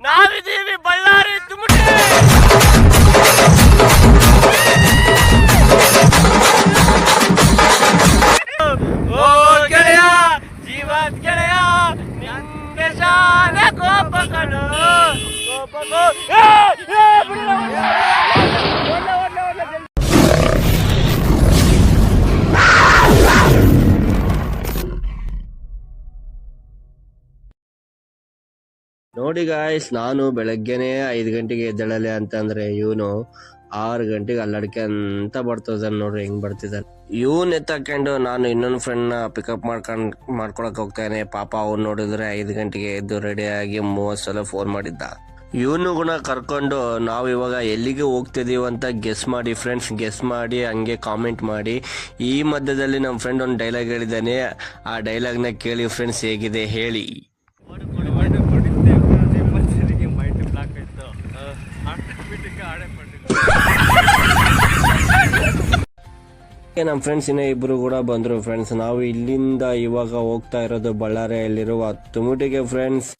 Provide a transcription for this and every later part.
ನಾವಿದ್ದೀವಿ ಬಳ್ಳಾರಿ ತುಮಟೆ. ಓ ಗೆಳೆಯ ಜೀವತ್ ಗೆಳೆಯ ನಿಂದೆ ಶಾನೆ ಕೋಪ ಕಣೋ ನೋಡಿ ಗಾಯ್ಸ್, ನಾನು ಬೆಳಗ್ಗೆನೆ 5 ಗಂಟೆಗೆ ಎದ್ದೇಳಲೆ ಅಂತಂದ್ರೆ ಇವನು 6 ಗಂಟೆಗೆ ಅಲ್ಲಡಿಕೆ ಅಂತ ಬರ್ತಿದ್ದಾನೆ. ನೋಡ್ರಿ ಹೆಂಗ್ ಬರ್ತಿದ್ದಾನೆ. ಇವನ್ ಎತ್ತಕೊಂಡು ನಾನು ಇನ್ನೊಂದು ಫ್ರೆಂಡ್ ನ ಪಿಕಪ್ ಮಾಡ್ಕೊಳಕ್ ಹೋಗ್ತಾನೆ. ಪಾಪ ಅವ್ನು ನೋಡಿದ್ರೆ 5 ಗಂಟೆಗೆ ಎದ್ದು ರೆಡಿಯಾಗಿ 30 ಸಲ ಫೋನ್ ಮಾಡಿದ್ದ. ಇವನು ಗುಣ ಕರ್ಕೊಂಡು ನಾವು ಇವಾಗ ಎಲ್ಲಿಗೆ ಹೋಗ್ತಿದೀವಿ ಅಂತ ಗೆಸ್ ಮಾಡಿ ಫ್ರೆಂಡ್ಸ್, ಗೆಸ್ ಮಾಡಿ ಹಂಗೆ ಕಾಮೆಂಟ್ ಮಾಡಿ. ಈ ಮಧ್ಯದಲ್ಲಿ ನಮ್ಮ ಫ್ರೆಂಡ್ ಒಂದು ಡೈಲಾಗ್ ಹೇಳಿದ್ದಾನೆ. ಆ ಡೈಲಾಗ್ನ ಕೇಳಿ ಫ್ರೆಂಡ್ಸ್, ಹೇಗಿದೆ ಹೇಳಿ. ನಮ್ಮ ಫ್ರೆಂಡ್ಸ್ ಇನ್ನ ಇಬ್ರು ಕೂಡ ಬಂದ್ರು ಫ್ರೆಂಡ್ಸ್. ನಾವು ಇಲ್ಲಿಂದ ಇವಾಗ ಹೋಗ್ತಾ ಇರೋದು ಬಳ್ಳಾರಿಯಲ್ಲಿರುವ ತುಮಟಿಗೆ ಫ್ರೆಂಡ್ಸ್.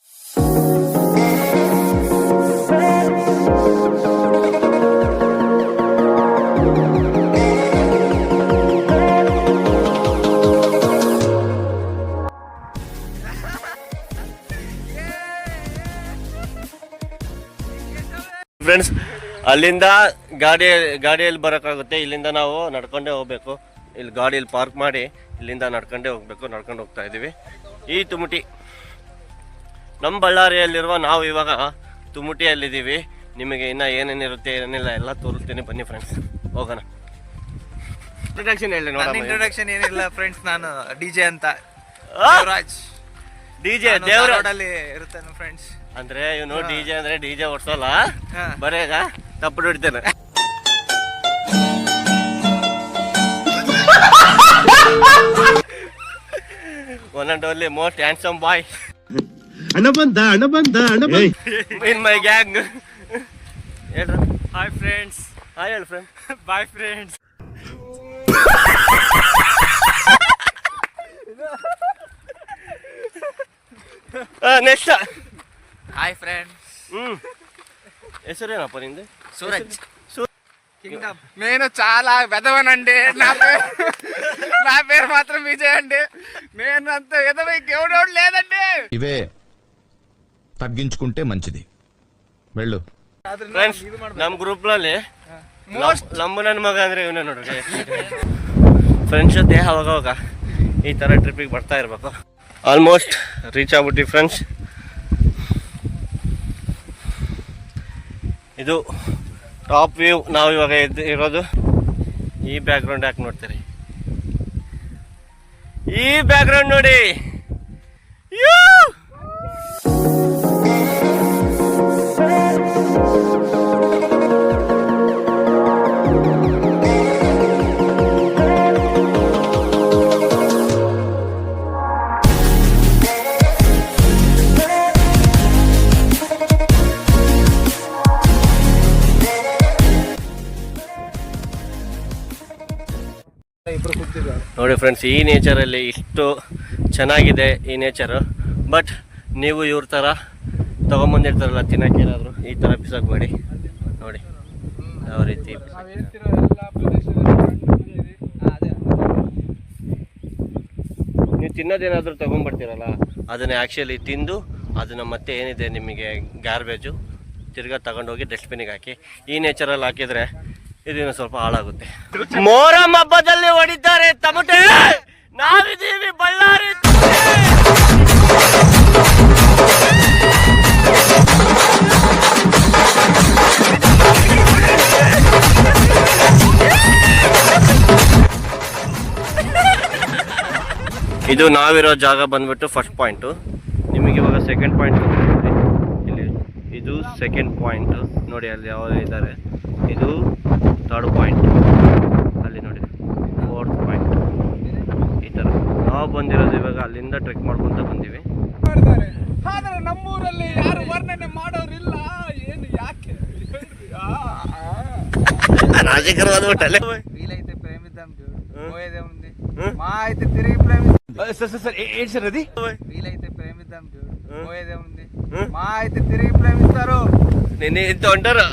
ಫ್ರೆಂಡ್ಸ್, ಅಲ್ಲಿಂದ ಗಾಡಿಯಲ್ಲಿ ಬರೋಕ್ಕಾಗುತ್ತೆ. ಇಲ್ಲಿಂದ ನಾವು ನಡ್ಕೊಂಡೇ ಹೋಗ್ಬೇಕು. ಇಲ್ಲಿ ಗಾಡಿಯಲ್ಲಿ ಪಾರ್ಕ್ ಮಾಡಿ ಇಲ್ಲಿಂದ ನಡ್ಕೊಂಡೇ ಹೋಗ್ಬೇಕು. ನಡ್ಕೊಂಡು ಹೋಗ್ತಾ ಇದೀವಿ. ಈ ತುಮಟಿ ನಮ್ಮ ಬಳ್ಳಾರಿಯಲ್ಲಿರುವ, ನಾವು ಇವಾಗ ತುಮಟಿಯಲ್ಲಿದ್ದೀವಿ. ನಿಮಗೆ ಇನ್ನ ಏನೇನಿರುತ್ತೆ ಏನೇನಿಲ್ಲ ಎಲ್ಲ ತೋರಿಸ್ತೀನಿ, ಬನ್ನಿ ಫ್ರೆಂಡ್ಸ್, ಹೋಗೋಣ. ಇಂಟ್ರೊಡಕ್ಷನ್ ಹೇಳಿ. ಇಂಟ್ರೊಡಕ್ಷನ್ ಏನಿಲ್ಲ ಫ್ರೆಂಡ್ಸ್, ನಾನು ಡಿಜೆ ಅಂತ ಡಿಜೆ ದೇವರಾಡಲ್ಲಿ ಇರುತ್ತೇನೆ ಫ್ರೆಂಡ್ಸ್. ಅಂದ್ರೆ ಇವನು ಡಿಜೆ ಅಂದ್ರೆ ಡಿಜೆ ಓಡಿಸೋಲ್ಲ, ಬರೇಗ ತಪ್ಪು ಹೊಡಿತೇನೆ. One and only most handsome boy in my gang. ಹೇಳ್ರ ಹಾಯ್ ಫ್ರೆಂಡ್ಸ್. ಹಾಯ್ ಹೇಳಿ friend. Bye friends. Next hi friends. ಹೆಸರೇನಪ್ಪ ನಿಂದು? సూరజ్. నేను చాలా వెదవనండి. నా పేరు మాత్రం విజయ్ అండి. నేను అంత వెదవ ఎవడోడు లేదండి. ఇవే తగ్గించుకుంటే మంచిది. వెళ్ళు ಫ್ರೆಂಡ್ಸ್. ನಮ್ಮ ಗ್ರೂಪ್ನಲ್ಲಿ ಲಂಬು ನನ್ನ ಮಗ ಅಂದ್ರೆ ಇವನೇ ನೋಡ್ರಿ. ಫ್ರೆಂಡ್ಸ್ ಜೊತೆ ಅವಾಗ ಈ ಥರ ಟ್ರಿಪ್ಪಿಗೆ ಬರ್ತಾ ಇರ್ಬೇಕು. ಆಲ್ಮೋಸ್ಟ್ ರೀಚ್ ಆಗ್ಬಿಟ್ಟಿ ಫ್ರೆಂಡ್ಸ್. ಇದು ಟಾಪ್ ವ್ಯೂ. ನಾವು ಇವಾಗ ಇರೋದು ಈ ಬ್ಯಾಕ್ಗ್ರೌಂಡ್. ಯಾಕೆ ನೋಡ್ತೀರಿ? ಈ ಬ್ಯಾಕ್ಗ್ರೌಂಡ್ ನೋಡಿ. ನೋಡಿ ಫ್ರೆಂಡ್ಸ್, ಈ ನೇಚರಲ್ಲಿ ಇಷ್ಟು ಚೆನ್ನಾಗಿದೆ ಈ ನೇಚರು. ಬಟ್ ನೀವು ಇವ್ರ ಥರ ತೊಗೊಂಬಂದಿರ್ತಾರಲ್ಲ ತಿನ್ನೋಕೆ, ಏನಾದರೂ ಈ ಥರ ಬಿಸಾಕಬೇಡಿ. ನೋಡಿ ಯಾವ ರೀತಿ ನೀವು ತಿನ್ನೋದೇನಾದರೂ ತೊಗೊಂಬರ್ತೀರಲ್ಲ, ಅದನ್ನೇ ಆ್ಯಕ್ಚುಲಿ ತಿಂದು ಅದನ್ನು ಮತ್ತೆ ಏನಿದೆ ನಿಮಗೆ ಗಾರ್ಬೇಜು ತಿರ್ಗಾ ತಗೊಂಡೋಗಿ ಡಸ್ಟ್ಬಿನ್ನಿಗೆ ಹಾಕಿ. ಈ ನೇಚರಲ್ಲಿ ಹಾಕಿದರೆ ಇದನ್ನು ಸ್ವಲ್ಪ ಹಾಳಾಗುತ್ತೆ. ಮೊಹರಂ ಹಬ್ಬದಲ್ಲಿ ಹೊಡಿತಾರೆ ತಮಟೆ. ನಾವಿದ್ದೀವಿ ಬಳ್ಳಾರಿ. ಇದು ನಾವಿರೋ ಜಾಗ ಬಂದ್ಬಿಟ್ಟು ಫಸ್ಟ್ ಪಾಯಿಂಟು. ನಿಮಗೆ ಇವಾಗ ಸೆಕೆಂಡ್ ಪಾಯಿಂಟ್ ಇಲ್ಲಿ. ಇದು ಸೆಕೆಂಡ್ ಪಾಯಿಂಟ್ ನೋಡಿ, ಅಲ್ಲಿ ಯಾವ ಇದ್ದಾರೆ. ಇದು ಥರ್ಡ್ ಪಾಯಿಂಟ್, ಅಲ್ಲಿ ನೋಡಿ ಫೋರ್ತ್ ಪಾಯಿಂಟ್. ಈ ಥರ ನಾವು ಬಂದಿರೋದು ಇವಾಗ ಅಲ್ಲಿಂದ ಟ್ರೆಕ್ ಮಾಡ್ಕೊಂತ ಬಂದೀವಿ. ಆದ್ರೆ ನಮ್ಮೂರಲ್ಲಿ ಯಾರು ವರ್ಣನೆ ಮಾಡೋರಿಲ್ಲ. ಏನು ಯಾಕೆ ರಾಜಕೀಯವಾದ ಒಟ್ಟಲ್ಲೇ వీలైతే ప్రేమిద్దాం పోయేదే ఉంది. మా అయితే తిరిగి ప్రేమిద్దాం. సర్ ఏంటి సార్ అది? వీలైతే ప్రేమిద్దాం పోయేదే ఉంది. మా అయితే తిరిగి ప్రేమిస్తారు. నిన్నే తొండరు.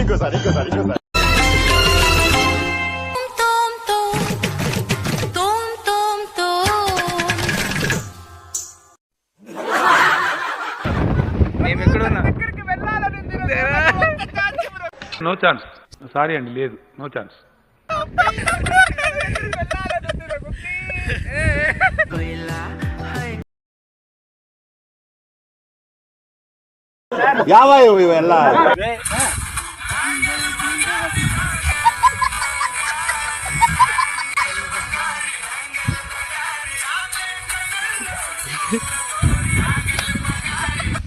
ఇంకోసారి మేము ఎక్కడున్నా నో ఛాన్స్, సారీ అండి, లేదు, నో ఛాన్స్. ಯಾವ ಇವೆಲ್ಲ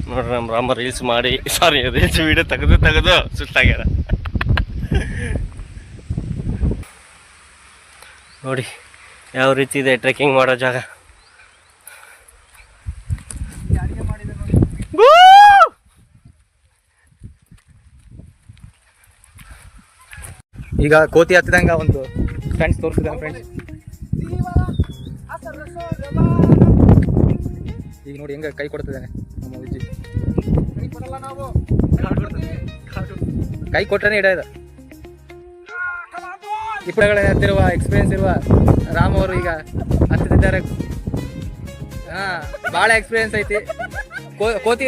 ನೋಡ್ರಿ ನಮ್ಮ ರಾಮ ರೀಲ್ಸ್ ಮಾಡಿ ರೀಲ್ಸ್ ವಿಡಿಯೋ ತೆಗೆದು ಸುಸ್ತಾಗ್ಯಾರ. ನೋಡಿ ಯಾವ ರೀತಿ ಇದೆ ಟ್ರೆಕ್ಕಿಂಗ್ ಮಾಡೋ ಜಾಗ. ಈಗ ಕೋತಿ ಹತ್ತಿದಂಗ ಒಂದು ಫ್ರೆಂಡ್ಸ್ ತೋರಿಸಿದ ಫ್ರೆಂಡ್ಸ್. ಈಗ ನೋಡಿ ಹೆಂಗ ಕೈ ಕೊಡ್ತಿದ್ದಾನೆ ನಮ್ಮ ವಿಜಿ. ಕೈ ಕೊಟ್ರೆ ಹಿಡಿಯೋದು. ಈ ಪುಟಗಳ ಹತ್ತಿರುವ ಎಕ್ಸ್ಪೀರಿಯನ್ಸ್ ಇರುವ ರಾಮ್ ಅವರು ಈಗ ಹತ್ತಿದ್ದಾರೆ. ಭಾಳ ಎಕ್ಸ್ಪೀರಿಯನ್ಸ್ ಐತಿ. ಕೋತಿ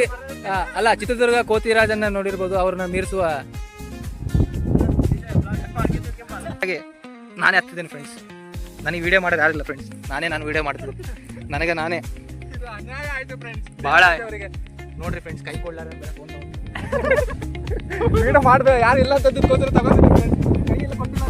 ಅಲ್ಲ, ಚಿತ್ರದುರ್ಗ ಕೋತಿರಾಜನ್ನ ನೋಡಿರ್ಬೋದು. ಅವ್ರನ್ನ ಮೀರಿಸುವ ಹಾಗೆ ನಾನೇ ಹತ್ತಿದ್ದೇನೆ ಫ್ರೆಂಡ್ಸ್. ನನಗೆ ವಿಡಿಯೋ ಮಾಡೋದು ಯಾರಿಲ್ಲ ಫ್ರೆಂಡ್ಸ್. ನಾನು ವಿಡಿಯೋ ಮಾಡ್ತಿದ್ದೆ ನನಗೆ ನಾನೇ. ಭಾಳ ನೋಡ್ರಿ ಫ್ರೆಂಡ್ಸ್, ಕೈ ಕೊಡ್ಲಾರ ವಿಡಿಯೋ ಮಾಡಿದೆ ಯಾರು ಇಲ್ಲ ಅಂತ ದುಡ್ಕೋದ್ರೆ ತಗೊಂಡಿದ್ದೀನಿ ಫ್ರೆಂಡ್ಸ್. ಕೈಯೆಲ್ಲ ಕೊಟ್ಟಿಲ್ಲ.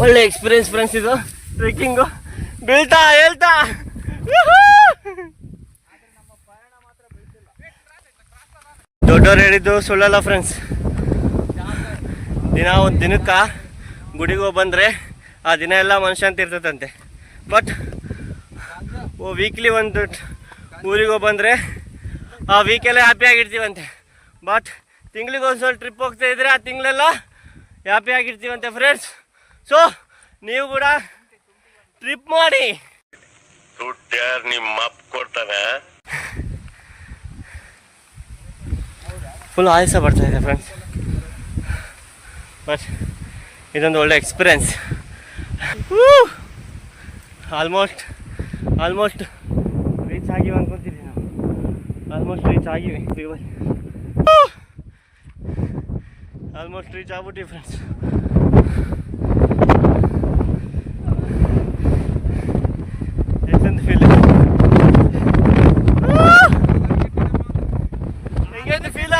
ಒಳ್ಳೆ ಎಕ್ಸ್ಪೀರಿಯನ್ಸ್ ಫ್ರೆಂಡ್ಸ್ ಇದು ಟ್ರೆಕ್ಕಿಂಗು. ಬೀಳ್ತಾ ಹೇಳ್ತಾ ದೊಡ್ಡವ್ರು ಹೇಳಿದ್ದು ಸುಳ್ಳಲ್ಲ ಫ್ರೆಂಡ್ಸ್. ಒಂದು ದಿನಕ್ಕೆ ಗುಡಿಗೆ ಹೋಗಿ ಬಂದರೆ ಆ ದಿನ ಎಲ್ಲ ಮನುಷ್ಯಂತ ಇರ್ತದಂತೆ. ಬಟ್ ವೀಕ್ಲಿ ಒಂದು ಊರಿಗೆ ಹೋಗಿ ಬಂದರೆ ಆ ವೀಕೆಲ್ಲ ಹ್ಯಾಪಿಯಾಗಿರ್ತೀವಂತೆ. ಬಟ್ ತಿಂಗ್ಳಿಗೆ ಒಂದ್ಸಲ ಟ್ರಿಪ್ ಹೋಗ್ತಾ ಇದ್ರೆ ಆ ತಿಂಗಳೆಲ್ಲ ಹ್ಯಾಪಿಯಾಗಿರ್ತೀವಂತೆ ಫ್ರೆಂಡ್ಸ್. ಸೊ ನೀವು ಕೂಡ ಟ್ರಿಪ್ ಮಾಡಿ. ದುಡ್ಡು ಯಾರು ನಿಮ್ಮ ಅಪ್ಪ ಕೊಡ್ತಾನೆ? ಫುಲ್ ಆಯಾಸ ಬರ್ತಾ ಇದೆ ಫ್ರೆಂಡ್ಸ್. ಬಟ್ ಇದೊಂದು ಒಳ್ಳೆ ಎಕ್ಸ್ಪೀರಿಯನ್ಸ್. ಆಲ್ಮೋಸ್ಟ್ ರೀಚ್ ಆಗಿವಿ ಅನ್ಕೊತೀವಿ ನಾವು. ಆಲ್ಮೋಸ್ಟ್ ರೀಚ್ ಆಗಿವಿ ಆಲ್ಮೋಸ್ಟ್ ರೀಚ್ ಆಗ್ಬಿಟ್ಟಿವಿ ಫ್ರೆಂಡ್ಸ್. ಎಷ್ಟೊಂದು ಫೀಲ್ ಹೆಂಗೈತೆ ಫೀಲ?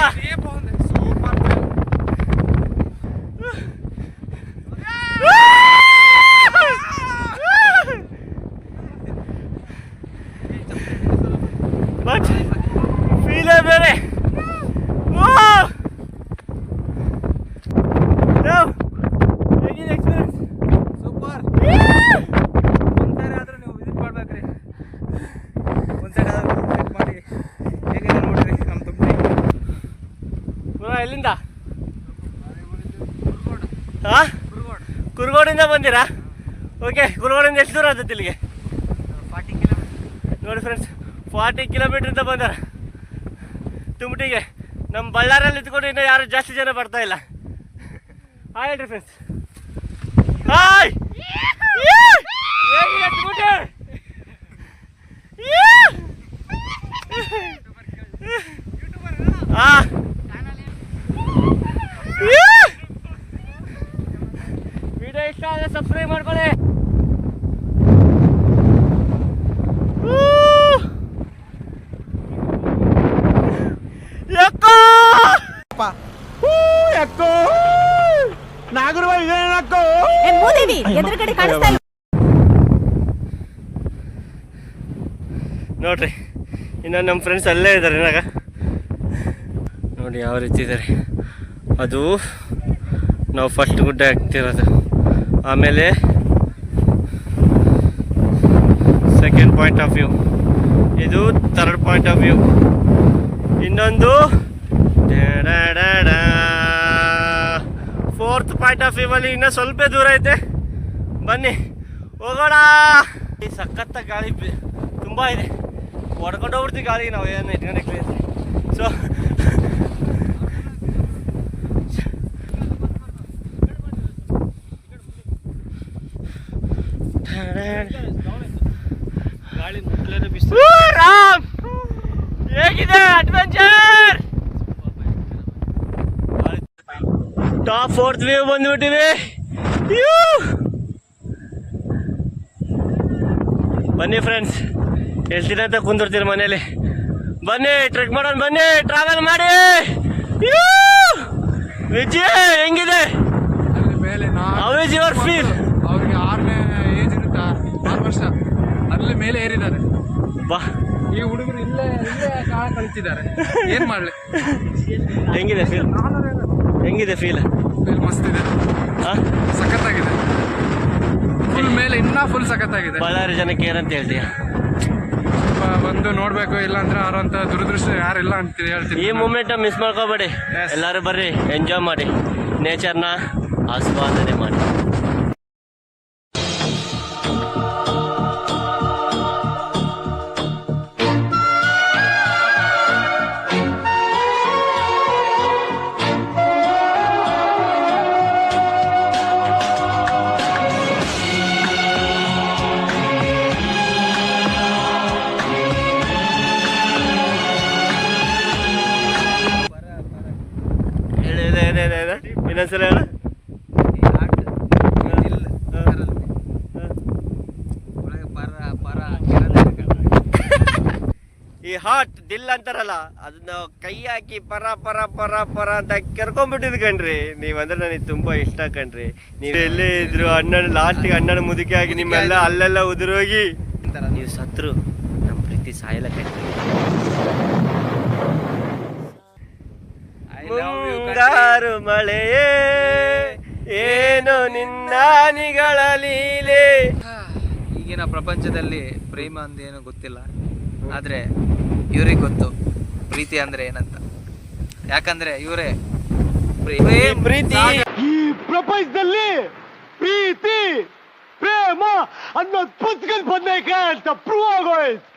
ಬಟ್ ಫೀಲೇ ಬೇರೆ. ಹೇಗಿದೆ ಎಕ್ಸ್ಪೀರಿಯನ್ಸ್? ಸೂಪರ್. ಒಂದ್ಸರಿ ಆದ್ರೂ ನೀವು ವಿಸಿಟ್ ಮಾಡ್ಬೇಕ್ರಿ. ಒಂದ್ಸರಿ ಆದ್ರೂ ವಿಸಿಟ್ ಮಾಡಿ ಹೇಗಿದೆ ನೋಡ್ರಿ ನಮ್ಮ ತುಮಕೂರು. ಎಲ್ಲಿಂದ? ಹಾಂ, ಕುರುಗೋಡಿಂದ ಬಂದಿರಾ? ಓಕೆ, ಕುರುಗೋಡಿಂದ ಎಷ್ಟು ದೂರ ಆಗುತ್ತೆ ಇಲ್ಲಿಗೆ? 40 ಕಿಲೋಮೀಟರ್ ನೋಡಿ ಫ್ರೆಂಡ್ಸ್, 40 ಕಿಲೋಮೀಟ್ರಿಂದ ಬಂದಾರ ತುಮಟಿಗೆ. ನಮ್ಮ ಬಳ್ಳಾರಲ್ಲಿ ಇದ್ಕೊಂಡು ಇನ್ನೂ ಯಾರು ಜಾಸ್ತಿ ಜನ ಬರ್ತಾ ಇಲ್ಲ. ಹಾಯ್ ಹೇಳ್ರಿ ಫ್ರೆಂಡ್ಸ್. ಹಾಯ್. ಹೇಗಿದೆ ತುಮಟಿ? ಹಾಂ, ವಿಡಿಯೋ ಇಷ್ಟ ಆದರೆ ಸಬ್ಸ್ಕ್ರೈಬ್ ಮಾಡ್ಕೊಳ್ಳಿ. ನೋಡ್ರಿ, ಇನ್ನು ನಮ್ಮ ಫ್ರೆಂಡ್ಸ್ ಅಲ್ಲೇ ಇದ್ದಾರೆ. ಇನ್ನಾಗ ನೋಡಿ ಯಾವ ರೀತಿ ಇದ್ದಾರೆ. ಅದು ನಾವು ಫಸ್ಟ್ ಗುಡ್ಡ ಹಾಕ್ತಿರೋದು, ಆಮೇಲೆ ಸೆಕೆಂಡ್ ಪಾಯಿಂಟ್ ಆಫ್ ವ್ಯೂ, ಇದು ಥರ್ಡ್ ಪಾಯಿಂಟ್ ಆಫ್ ವ್ಯೂ, ಇನ್ನೊಂದು ಫೋರ್ತ್ ಪಾಯಿಂಟ್ ಆಫ್ ವ್ಯೂ ಅಲ್ಲಿ ಇನ್ನೂ ಸ್ವಲ್ಪ ದೂರ ಐತೆ. ಬನ್ನಿ ಹೋಗೋಣ. ಈ ಸಖತ್ತ ಗಾಳಿ ತುಂಬ ಇದೆ, ಹೊಡ್ಕೊಂಡು ಹೋಗ್ಬಿಡ್ತೀವಿ ಗಾಳಿ ನಾವು ಏನು ಇಟ್ಕೊಂಡೆ. ಸೊ ರಾಮ್ ಹೇಗಿದೆ ಅಡ್ವೆಂಚರ್? ಟಾಪ್ ಫೋರ್ತ್ ವ್ಯೂ ಬಂದ್ಬಿಟ್ಟಿವಿ. ಬನ್ನಿ ಫ್ರೆಂಡ್ಸ್, ಎಷ್ಟು ದಿನ ಅಂತ ಕುಂದಿರ್ತೀರಿ ಮನೇಲಿ. ಬನ್ನಿ ಟ್ರೆಕ್ ಮಾಡೋಣ, ಬನ್ನಿ ಟ್ರಾವೆಲ್ ಮಾಡಿ. ವಿಜಯ್ ಹೆಂಗಿದೆ? How is your feel? ಅವ್ರಿಗೆ 6ನೇ ಏಜ್ ಇರುತ್ತಾ, 6 ವರ್ಷ ಅಲ್ಲಿ ಮೇಲೆ ಏರಿದ್ದಾರೆ. ಬಾ, ಈ ಹುಡುಗರು ಇಲ್ಲೇ ಕಾಲ ಕಳಿಸಿದ್ದಾರೆ. ಏನ್ ಮಾಡ್ಲಿ? ಹೆಂಗಿದೆ ಫೀಲ್? ಹೆಂಗಿದೆ ಫೀಲ್? ಮಸ್ತ್ ಇದೆ, ಸಖತ್ತಾಗಿದೆ. ಫುಲ್ ಮೇಲೆ ಫುಲ್ ಸಖತ್ತಾಗಿದೆ. ಬಳ್ಳಾರಿ ಜನಕ್ಕೆ ಏನಂತ ಹೇಳ್ತೀಯ? ಬಂದು ನೋಡ್ಬೇಕು, ಇಲ್ಲ ಅಂದ್ರೆ ಯಾರಂತ ದುರದೃಷ್ಟ ಯಾರಿಲ್ಲ ಅಂತ ಹೇಳ್ತೀನಿ. ಈ ಮೂಮೆಂಟ್ ಮಿಸ್ ಮಾಡ್ಕೋಬೇಡಿ, ಎಲ್ಲರೂ ಬರ್ರಿ, ಎಂಜಾಯ್ ಮಾಡಿ, ನೇಚರ್ನ ಆಸ್ವಾದನೆ ಮಾಡಿ. ಇನ್ನೊಂದ್ಸಲ ಹೇಳ. ಈ ಹಾಟ್ ದಿಲ್ ಅಂತಾರಲ್ಲ, ಅದನ್ನ ಕೈ ಹಾಕಿ ಪರ ಪರ ಪರ ಪರ ಅಂತ ಕೆರ್ಕೊಂಡ್ಬಿಟ್ಟಿದ್ ಕಣ್ರಿ. ನೀವಂದ್ರೆ ನನಗೆ ತುಂಬಾ ಇಷ್ಟ ಕಣ್ರಿ. ನೀವು ಎಲ್ಲೇ ಇದ್ರು ಅಣ್ಣನ ಲಾಸ್ಟಿಗೆ ಅಣ್ಣನ ಮುದುಕಿ ಆಗಿ ನಿಮ್ಮೆಲ್ಲ ಅಲ್ಲೆಲ್ಲ ಉದುರೋಗಿ ನೀವು ಸತ್ರು ನಮ್ಮ ಪ್ರೀತಿ ಸಾಯಲ್ಲ ಕಣ್ರಿ. ಮುಂಗಾರು ಮಳೆಯೇ ಏನು ನಿನ್ನ ನಿಗಳ ಲೀಲೆ. ಈಗಿನ ಪ್ರಪಂಚದಲ್ಲಿ ಪ್ರೇಮ ಅಂದೇನು ಗೊತ್ತಿಲ್ಲ, ಆದ್ರೆ ಇವ್ರಿಗೆ ಗೊತ್ತು ಪ್ರೀತಿ ಅಂದ್ರೆ ಏನಂತ. ಯಾಕಂದ್ರೆ ಇವರೇ ಪ್ರೀತಿ. ಈ ಪ್ರಪಂಚದಲ್ಲಿ ಪ್ರೀತಿ ಪ್ರೇಮ ಅನ್ನೋದು ಪುಸ್ತಕದ ಬಂದೈತೆ ಅಂತ ಪ್ರೂವ್ ಆಗೋಯ್ತು.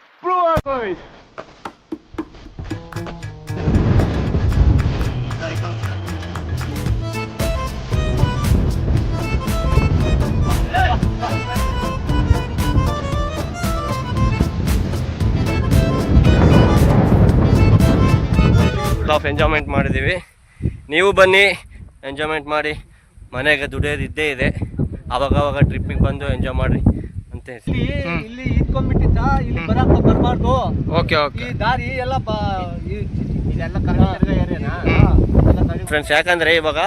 ಆಫ್ ಎಂಜಾಯ್ಮೆಂಟ್ ಮಾಡಿದ್ದೀವಿ. ನೀವು ಬನ್ನಿ, ಎಂಜಾಯ್ಮೆಂಟ್ ಮಾಡಿ. ಮನೆಗೆ ದುಡಿಯೋದು ಇದ್ದೇ ಇದೆ, ಅವಾಗ ಟ್ರಿಪ್ಪಿಗೆ ಬಂದು ಎಂಜಾಯ್ ಮಾಡ್ರಿ ಅಂತ. ಇಲ್ಲಿ ಇಟ್ಕೊಂಡ್ಬಿಟ್ಟಿದ್ದ, ಇಲ್ಲಿ ಬರಬಾರ್ದು. Okay okay. ಈ ದಾರಿ ಎಲ್ಲ ಇದೆಲ್ಲ ಫ್ರೆಂಡ್ಸ್, ಯಾಕಂದ್ರೆ ಇವಾಗ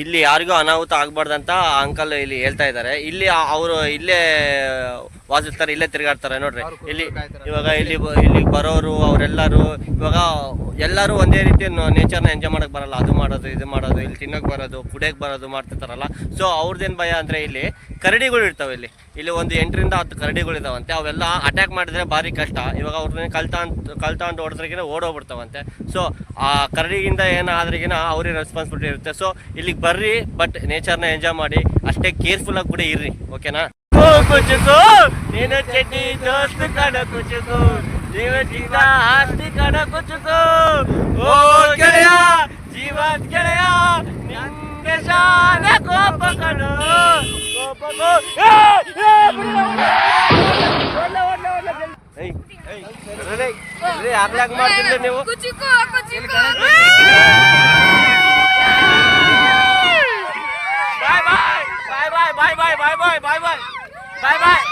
ಇಲ್ಲಿ ಯಾರಿಗೂ ಅನಾಹುತ ಆಗ್ಬಾರ್ದಂತ ಅಂಕಲ್ ಇಲ್ಲಿ ಹೇಳ್ತಾ ಇದ್ದಾರೆ. ಇಲ್ಲಿ ಅವರು ಇಲ್ಲೇ ವಾಸಿಸ್ತಾರೆ, ಇಲ್ಲೇ ತಿರುಗಾಡ್ತಾರೆ ನೋಡ್ರಿ. ಇವಾಗ ಇಲ್ಲಿ ಬರೋರು ಅವರೆಲ್ಲರೂ ಇವಾಗ ಎಲ್ಲರೂ ಒಂದೇ ರೀತಿ ನೇಚರ್ನ ಎಂಜಾಯ್ ಮಾಡಕ್ ಬರಲ್ಲ. ಅದು ಮಾಡೋದು ಇದು ಮಾಡೋದು, ಇಲ್ಲಿ ತಿನ್ನೋಕೆ ಬರೋದು, ಕುಡಿಯೋಕೆ ಬರೋದು ಮಾಡ್ತಿರ್ತಾರಲ್ಲ. ಸೊ ಅವ್ರದ್ದೇನು ಭಯ ಅಂದರೆ ಇಲ್ಲಿ ಕರಡಿಗಳು ಇರ್ತಾವೆ. ಇಲ್ಲಿ ಒಂದು 8 ರಿಂದ 10 ಕರಡಿಗಳಿದಾವಂತೆ. ಅವೆಲ್ಲ ಅಟ್ಯಾಕ್ ಮಾಡಿದ್ರೆ ಭಾರಿ ಕಷ್ಟ. ಇವಾಗ ಅವ್ರನ್ನ ಕಲ್ತಾ ಹೊಡೆದ್ರಿಗಿನ ಓಡೋಗ್ಬಿಡ್ತಾವಂತೆ. ಸೊ ಆ ಕರಡಿಗಿಂದ ಏನಾದ್ರಿಗಿನ ಅವ್ರಿಗೆ ರೆಸ್ಪಾನ್ಸಿಬಿಲಿಟಿ ಇರುತ್ತೆ. ಸೊ ಇಲ್ಲಿಗೆ ಬರ್ರಿ, ಬಟ್ ನೇಚರ್ನ ಎಂಜಾಯ್ ಮಾಡಿ, ಅಷ್ಟೇ ಕೇರ್ಫುಲ್ ಆಗಿ ಕೂಡ ಇರ್ರಿ. ಓಕೆನಾ? ಕುಚುಕು ನೀನು ಚಡ್ಡಿ ದೋಸ್ತ್ ಕಣ ಕುಚುಕು, ಜೀವದಿಂದ ಆಸ್ತಿ ಕಣ ಕುಚುಕು. ಓ ಗೆಳೆಯ, ಜೀವದ ಗೆಳೆಯ, ನಿಂಗೆ ಶಾನ ಕೋಪ ಕಣು. ಆಗ್ಲಾಗ ಮಾಡ್ತಿದ್ದೆ ನೀವು. ಬಾಯ್ ಬಾಯ್ ಬಾಯ್ ಬಾಯ್ ಬಾಯ್ ಬಾಯ್ ಬಾಯ್ ಬಾಯ್ ಬಾಯ್ ಬಾಯ್ ಬಾಯ್.